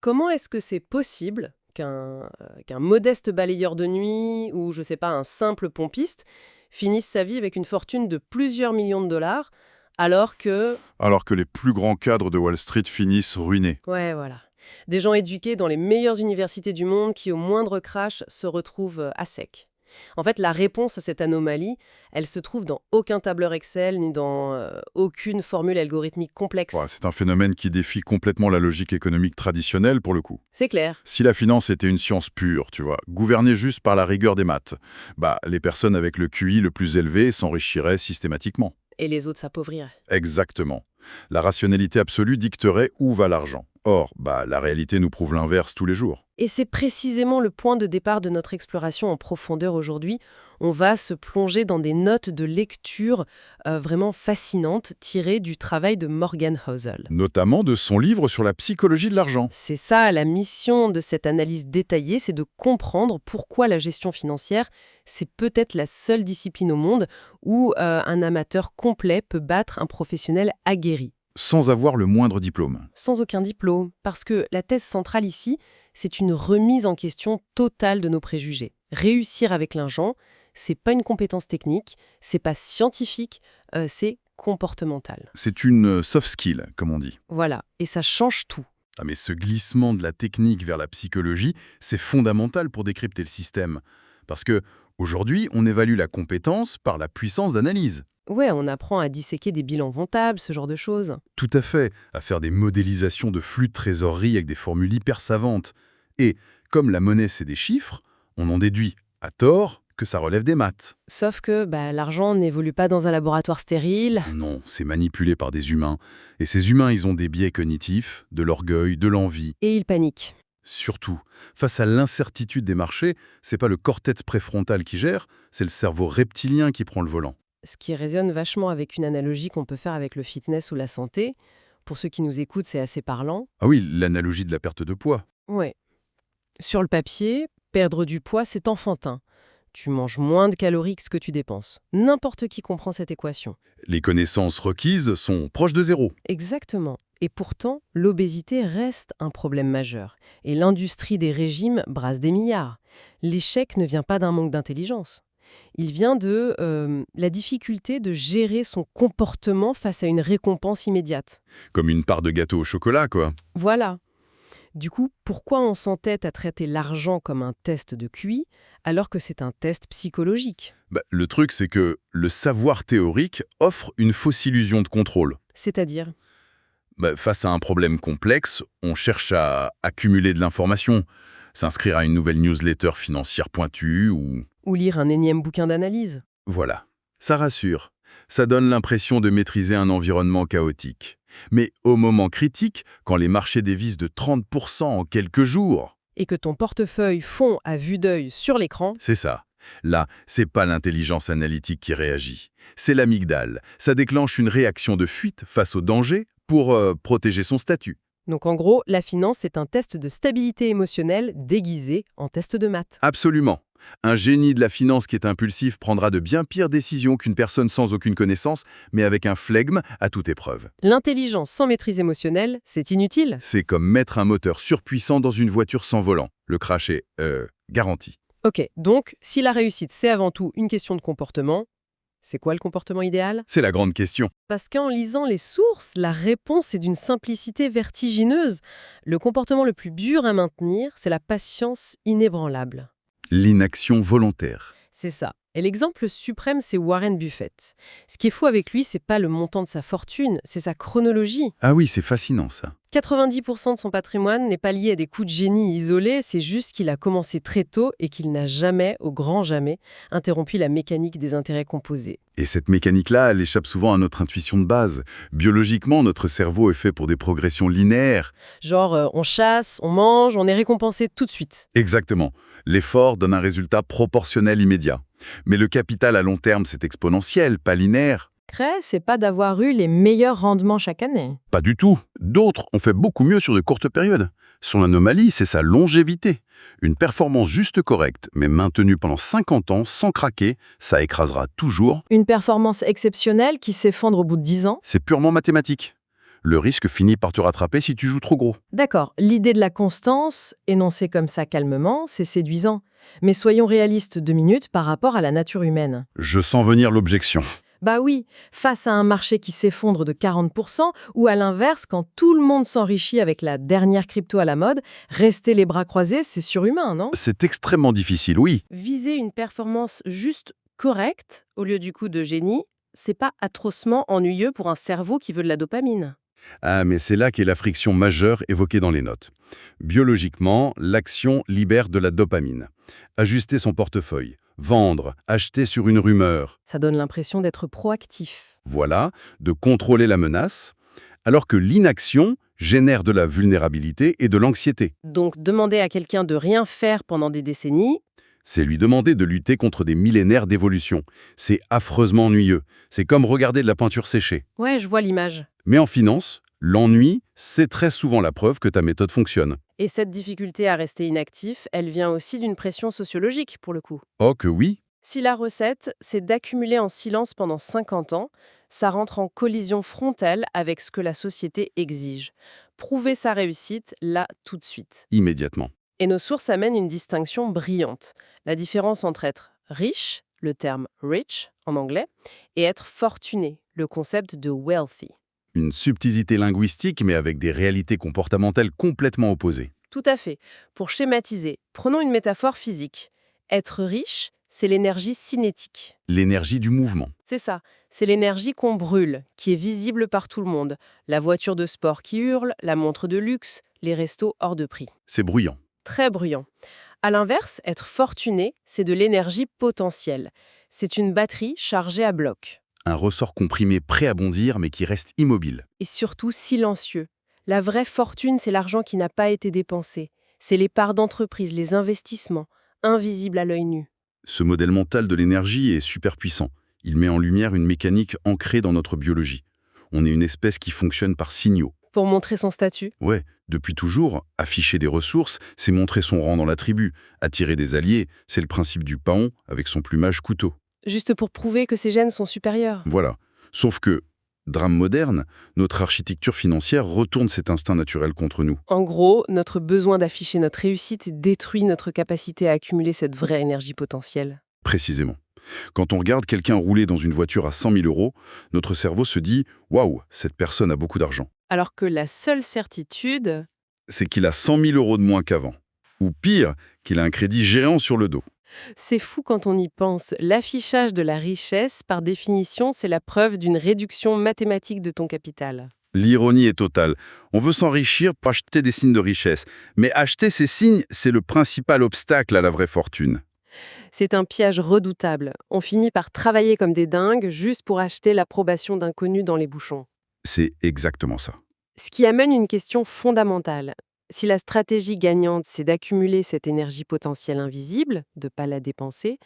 Comment est-ce que c'est possible qu'un modeste balayeur de nuit ou, je sais pas, un simple pompiste finisse sa vie avec une fortune de plusieurs millions de dollars alors que... Alors que les plus grands cadres de Wall Street finissent ruinés. Ouais, voilà. Des gens éduqués dans les meilleures universités du monde qui, au moindre crash, se retrouvent à sec. En fait, la réponse à cette anomalie, elle se trouve dans aucun tableur Excel ni dans aucune formule algorithmique Ouais, complexe. c'est un phénomène qui défie complètement la logique économique traditionnelle pour le coup. C'est clair. Si la finance était une science pure, tu vois, gouvernée juste par la rigueur des maths, les personnes avec le QI le plus élevé s'enrichiraient systématiquement. Et les autres s'appauvrir. Exactement. La rationalité absolue dicterait où va l'argent. Or, la réalité nous prouve l'inverse tous les jours. Et c'est précisément le point de départ de notre exploration en profondeur aujourd'hui. On va se plonger dans des notes de lecture vraiment fascinantes tirées du travail de Morgan Housel. Notamment de son livre sur la psychologie de l'argent. C'est ça, la mission de cette analyse détaillée, c'est de comprendre pourquoi la gestion financière, c'est peut-être la seule discipline au monde où un amateur complet peut battre un professionnel aguerri. Sans avoir le moindre diplôme. Sans aucun diplôme, parce que la thèse centrale ici, c'est une remise en question totale de nos préjugés. Réussir avec l'argent, c'est pas une compétence technique, c'est pas scientifique, c'est comportemental. C'est une soft skill, comme on dit. Voilà, et ça change tout. Ah, mais ce glissement de la technique vers la psychologie, c'est fondamental pour décrypter le système. Parce que aujourd'hui, on évalue la compétence par la puissance d'analyse. Ouais, on apprend à disséquer des bilans comptables, ce genre de choses. Tout à fait, à faire des modélisations de flux de trésorerie avec des formules hyper savantes. Et comme la monnaie, c'est des chiffres, on en déduit, à tort, que ça relève des maths. Sauf que l'argent n'évolue pas dans un laboratoire stérile. Non, c'est manipulé par des humains. Et ces humains, ils ont des biais cognitifs, de l'orgueil, de l'envie. Et il panique. Surtout, face à l'incertitude des marchés, c'est pas le cortex préfrontal qui gère, c'est le cerveau reptilien qui prend le volant. Ce qui résonne vachement avec une analogie qu'on peut faire avec le fitness ou la santé. Pour ceux qui nous écoutent, c'est assez parlant. Ah oui, l'analogie de la perte de poids. Ouais. Sur le papier, perdre du poids, c'est enfantin. Tu manges moins de calories que ce que tu dépenses. N'importe qui comprend cette équation. Les connaissances requises sont proches de zéro. Exactement. Et pourtant, l'obésité reste un problème majeur. Et l'industrie des régimes brasse des milliards. L'échec ne vient pas d'un manque d'intelligence. Il vient de la difficulté de gérer son comportement face à une récompense immédiate. Comme une part de gâteau au chocolat, quoi. Voilà. Du coup, pourquoi on s'entête à traiter l'argent comme un test de QI alors que c'est un test psychologique? Le truc, c'est que le savoir théorique offre une fausse illusion de contrôle. C'est-à-dire? Face à un problème complexe, on cherche à accumuler de l'information, s'inscrire à une nouvelle newsletter financière pointue ou... Ou lire un énième bouquin d'analyse? Voilà. Ça rassure. Ça donne l'impression de maîtriser un environnement chaotique. Mais au moment critique, quand les marchés dévissent de 30% en quelques jours... Et que ton portefeuille fond à vue d'œil sur l'écran? C'est ça. Là, c'est pas l'intelligence analytique qui réagit. C'est l'amygdale. Ça déclenche une réaction de fuite face au danger pour protéger son statut. Donc en gros, la finance, c'est un test de stabilité émotionnelle déguisé en test de maths. Absolument. Un génie de la finance qui est impulsif prendra de bien pires décisions qu'une personne sans aucune connaissance, mais avec un flegme à toute épreuve. L'intelligence sans maîtrise émotionnelle, c'est inutile. C'est comme mettre un moteur surpuissant dans une voiture sans volant. Le crash est, garanti. Ok, donc si la réussite, c'est avant tout une question de comportement, c'est quoi le comportement idéal? C'est la grande question. Parce qu'en lisant les sources, la réponse est d'une simplicité vertigineuse. Le comportement le plus dur à maintenir, c'est la patience inébranlable. L'inaction volontaire. C'est ça. Et l'exemple suprême, c'est Warren Buffett. Ce qui est fou avec lui, c'est pas le montant de sa fortune, c'est sa chronologie. Ah oui, c'est fascinant ça. 90% de son patrimoine n'est pas lié à des coups de génie isolés, c'est juste qu'il a commencé très tôt et qu'il n'a jamais, au grand jamais, interrompu la mécanique des intérêts composés. Et cette mécanique-là, elle échappe souvent à notre intuition de base. Biologiquement, notre cerveau est fait pour des progressions linéaires. Genre, on chasse, on mange, on est récompensé tout de suite. Exactement. L'effort donne un résultat proportionnel immédiat. Mais le capital à long terme, c'est exponentiel, pas linéaire. Secret, c'est pas d'avoir eu les meilleurs rendements chaque année. Pas du tout. D'autres ont fait beaucoup mieux sur de courtes périodes. Son anomalie, c'est sa longévité. Une performance juste correcte, mais maintenue pendant 50 ans sans craquer, ça écrasera toujours. Une performance exceptionnelle qui s'effondre au bout de 10 ans. C'est purement mathématique. Le risque finit par te rattraper si tu joues trop gros. D'accord, l'idée de la constance, énoncée comme ça calmement, c'est séduisant. Mais soyons réalistes 2 minutes par rapport à la nature humaine. Je sens venir l'objection. Bah oui, face à un marché qui s'effondre de 40%, ou à l'inverse, quand tout le monde s'enrichit avec la dernière crypto à la mode, rester les bras croisés, c'est surhumain, non? C'est extrêmement difficile, oui. Viser une performance juste correcte, au lieu du coup de génie, c'est pas atrocement ennuyeux pour un cerveau qui veut de la dopamine. Ah, mais c'est là qu'est la friction majeure évoquée dans les notes. Biologiquement, l'action libère de la dopamine. Ajuster son portefeuille, vendre, acheter sur une rumeur, Ça donne l'impression d'être proactif. voilà, de contrôler la menace, alors que l'inaction génère de la vulnérabilité et de l'anxiété. Donc demander à quelqu'un de rien faire pendant des décennies, C'est lui demander de lutter contre des millénaires d'évolution. C'est affreusement ennuyeux. C'est comme regarder de la peinture séchée. ouais, je vois l'image. Mais en finance, l'ennui, c'est très souvent la preuve que ta méthode fonctionne. Et cette difficulté à rester inactif, elle vient aussi d'une pression sociologique, pour le coup. Oh que oui. Si la recette, c'est d'accumuler en silence pendant 50 ans, ça rentre en collision frontale avec ce que la société exige. Prouver sa réussite, là, tout de suite. Immédiatement. Et nos sources amènent une distinction brillante. La différence entre être riche, le terme rich en anglais, et être fortuné, le concept de wealthy. Une subtilité linguistique, mais avec des réalités comportementales complètement opposées. Tout à fait. Pour schématiser, prenons une métaphore physique. Être riche, c'est l'énergie cinétique. L'énergie du mouvement. C'est ça, c'est l'énergie qu'on brûle, qui est visible par tout le monde. La voiture de sport qui hurle, la montre de luxe, les restos hors de prix. C'est bruyant. Très bruyant. À l'inverse, être fortuné, c'est de l'énergie potentielle. C'est une batterie chargée à bloc. Un ressort comprimé prêt à bondir, mais qui reste immobile. Et surtout silencieux. La vraie fortune, c'est l'argent qui n'a pas été dépensé. C'est les parts d'entreprise, les investissements, invisibles à l'œil nu. Ce modèle mental de l'énergie est super puissant. Il met en lumière une mécanique ancrée dans notre biologie. On est une espèce qui fonctionne par signaux. Pour montrer son statut. Ouais, depuis toujours, afficher des ressources, c'est montrer son rang dans la tribu. Attirer des alliés, c'est le principe du paon avec son plumage couteau. Juste pour prouver que ces gènes sont supérieurs. Voilà. Sauf que, drame moderne, notre architecture financière retourne cet instinct naturel contre nous. En gros, notre besoin d'afficher notre réussite détruit notre capacité à accumuler cette vraie énergie potentielle. Précisément. Quand on regarde quelqu'un rouler dans une voiture à 100 000 euros, notre cerveau se dit « Waouh, cette personne a beaucoup d'argent ». Alors que la seule certitude, C'est qu'il a 100 000 euros de moins qu'avant. Ou pire, qu'il a un crédit géant sur le dos. c'est fou quand on y pense. L'affichage de la richesse, par définition, c'est la preuve d'une réduction mathématique de ton capital. L'ironie est totale. On veut s'enrichir pour acheter des signes de richesse. Mais acheter ces signes, c'est le principal obstacle à la vraie fortune. C'est un piège redoutable. On finit par travailler comme des dingues juste pour acheter l'approbation d'inconnus dans les bouchons. C'est exactement ça. Ce qui amène une question fondamentale. Si la stratégie gagnante, c'est d'accumuler cette énergie potentielle invisible, de ne pas la dépenser,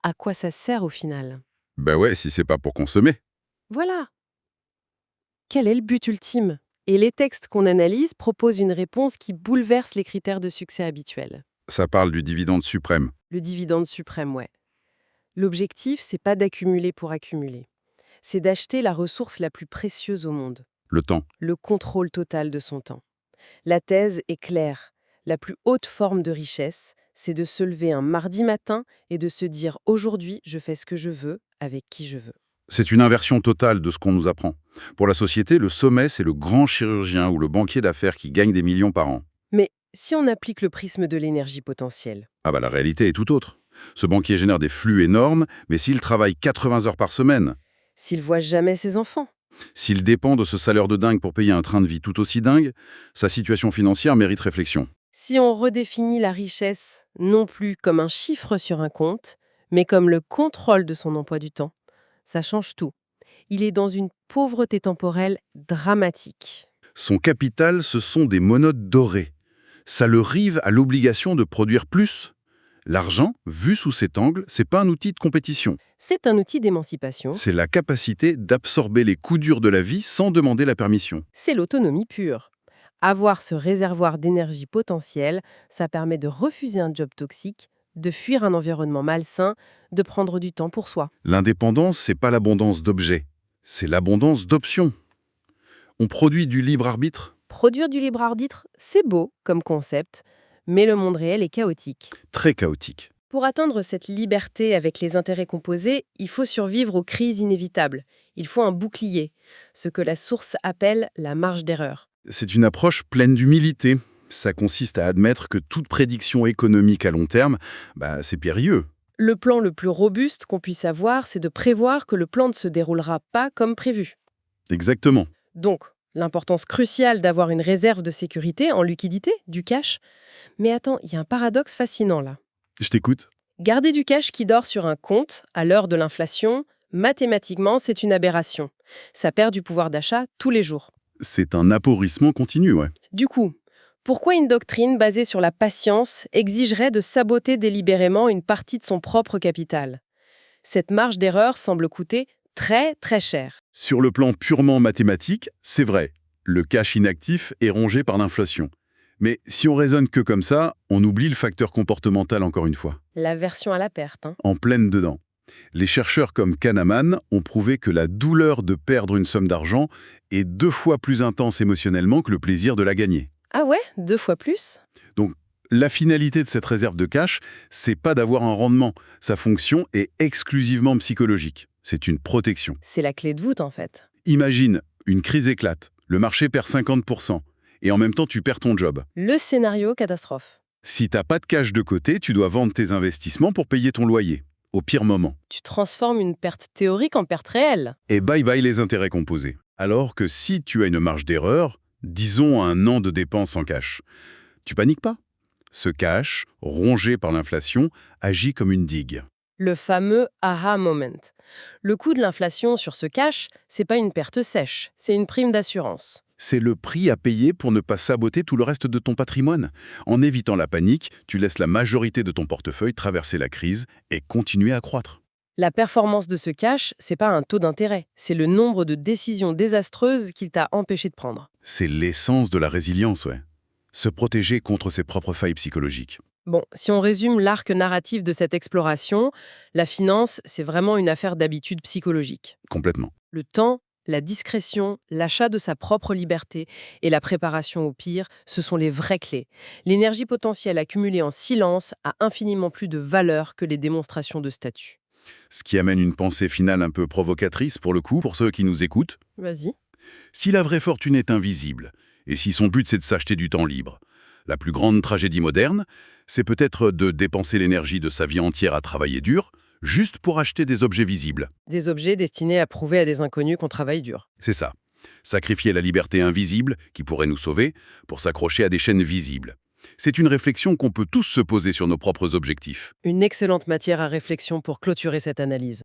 à quoi ça sert au final? Bah ouais, si c'est pas pour consommer. Voilà. Quel est le but ultime? Et les textes qu'on analyse proposent une réponse qui bouleverse les critères de succès habituels. Ça parle du dividende suprême. Le dividende suprême, ouais. L'objectif, c'est pas d'accumuler pour accumuler. C'est d'acheter la ressource la plus précieuse au monde, Le temps. le contrôle total de son temps. La thèse est claire. La plus haute forme de richesse, c'est de se lever un mardi matin et de se dire « Aujourd'hui, je fais ce que je veux, avec qui je veux ». C'est une inversion totale de ce qu'on nous apprend. Pour la société, le sommet, c'est le grand chirurgien ou le banquier d'affaires qui gagne des millions par an. Mais si on applique le prisme de l'énergie potentielle, Ah bah la réalité est tout autre. Ce banquier génère des flux énormes, mais s'il travaille 80 heures par semaine, s'il voit jamais ses enfants, s'il dépend de ce salaire de dingue pour payer un train de vie tout aussi dingue, sa situation financière mérite réflexion. si on redéfinit la richesse non plus comme un chiffre sur un compte, mais comme le contrôle de son emploi du temps, ça change tout. Il est dans une pauvreté temporelle dramatique. Son capital, ce sont des monodes dorées. Ça le rive à l'obligation de produire plus. L'argent, vu sous cet angle, c'est pas un outil de compétition. C'est un outil d'émancipation, C'est la capacité d'absorber les coups durs de la vie sans demander la permission. c'est l'autonomie pure. Avoir ce réservoir d'énergie potentielle, ça permet de refuser un job toxique, de fuir un environnement malsain, de prendre du temps pour soi. L'indépendance, c'est pas l'abondance d'objets, c'est l'abondance d'options. On produit du libre arbitre? Produire du libre arbitre, c'est beau comme concept, mais le monde réel est chaotique. Très chaotique. Pour atteindre cette liberté avec les intérêts composés, il faut survivre aux crises inévitables. Il faut un bouclier, ce que la source appelle la marge d'erreur. C'est une approche pleine d'humilité. Ça consiste à admettre que toute prédiction économique à long terme, c'est périlleux. Le plan le plus robuste qu'on puisse avoir, c'est de prévoir que le plan ne se déroulera pas comme prévu. Exactement. Donc, l'importance cruciale d'avoir une réserve de sécurité en liquidité, du cash. Mais attends, il y a un paradoxe fascinant là. Je t'écoute. Garder du cash qui dort sur un compte, à l'heure de l'inflation, mathématiquement, c'est une aberration. Ça perd du pouvoir d'achat tous les jours. C'est un appauvrissement continu, ouais. Du coup, pourquoi une doctrine basée sur la patience exigerait de saboter délibérément une partie de son propre capital? Cette marge d'erreur semble coûter très très cher. Sur le plan purement mathématique, c'est vrai. Le cash inactif est rongé par l'inflation. Mais si on raisonne que comme ça, on oublie le facteur comportemental encore une fois. L'aversion à la perte, hein. En pleine dedans. Les chercheurs comme Kahneman ont prouvé que la douleur de perdre une somme d'argent est 2 fois plus intense émotionnellement que le plaisir de la gagner. Ah ouais, 2 fois plus? Donc, la finalité de cette réserve de cash, c'est pas d'avoir un rendement. Sa fonction est exclusivement psychologique. C'est une protection. C'est la clé de voûte en fait. Imagine, une crise éclate, le marché perd 50%, et en même temps tu perds ton job. Le scénario catastrophe. Si t'as pas de cash de côté, tu dois vendre tes investissements pour payer ton loyer, au pire moment. Tu transformes une perte théorique en perte réelle. Et bye bye les intérêts composés. Alors que si tu as une marge d'erreur, disons un an de dépenses en cash, tu paniques pas. Ce cash, rongé par l'inflation, agit comme une digue. Le fameux aha moment. Le coût de l'inflation sur ce cash, c'est pas une perte sèche, c'est une prime d'assurance. C'est le prix à payer pour ne pas saboter tout le reste de ton patrimoine. En évitant la panique, tu laisses la majorité de ton portefeuille traverser la crise et continuer à croître. La performance de ce cash, c'est pas un taux d'intérêt, c'est le nombre de décisions désastreuses qu'il t'a empêché de prendre. C'est l'essence de la résilience, ouais. Se protéger contre ses propres failles psychologiques. Bon, si on résume l'arc narratif de cette exploration, la finance, c'est vraiment une affaire d'habitude psychologique. Complètement. Le temps, la discrétion, l'achat de sa propre liberté et la préparation au pire, ce sont les vraies clés. L'énergie potentielle accumulée en silence a infiniment plus de valeur que les démonstrations de statut. Ce qui amène une pensée finale un peu provocatrice pour le coup, pour ceux qui nous écoutent. Vas-y. Si la vraie fortune est invisible, et si son but c'est de s'acheter du temps libre, la plus grande tragédie moderne, c'est peut-être de dépenser l'énergie de sa vie entière à travailler dur, juste pour acheter des objets visibles. Des objets destinés à prouver à des inconnus qu'on travaille dur. C'est ça. Sacrifier la liberté invisible, qui pourrait nous sauver, pour s'accrocher à des chaînes visibles. C'est une réflexion qu'on peut tous se poser sur nos propres objectifs. Une excellente matière à réflexion pour clôturer cette analyse.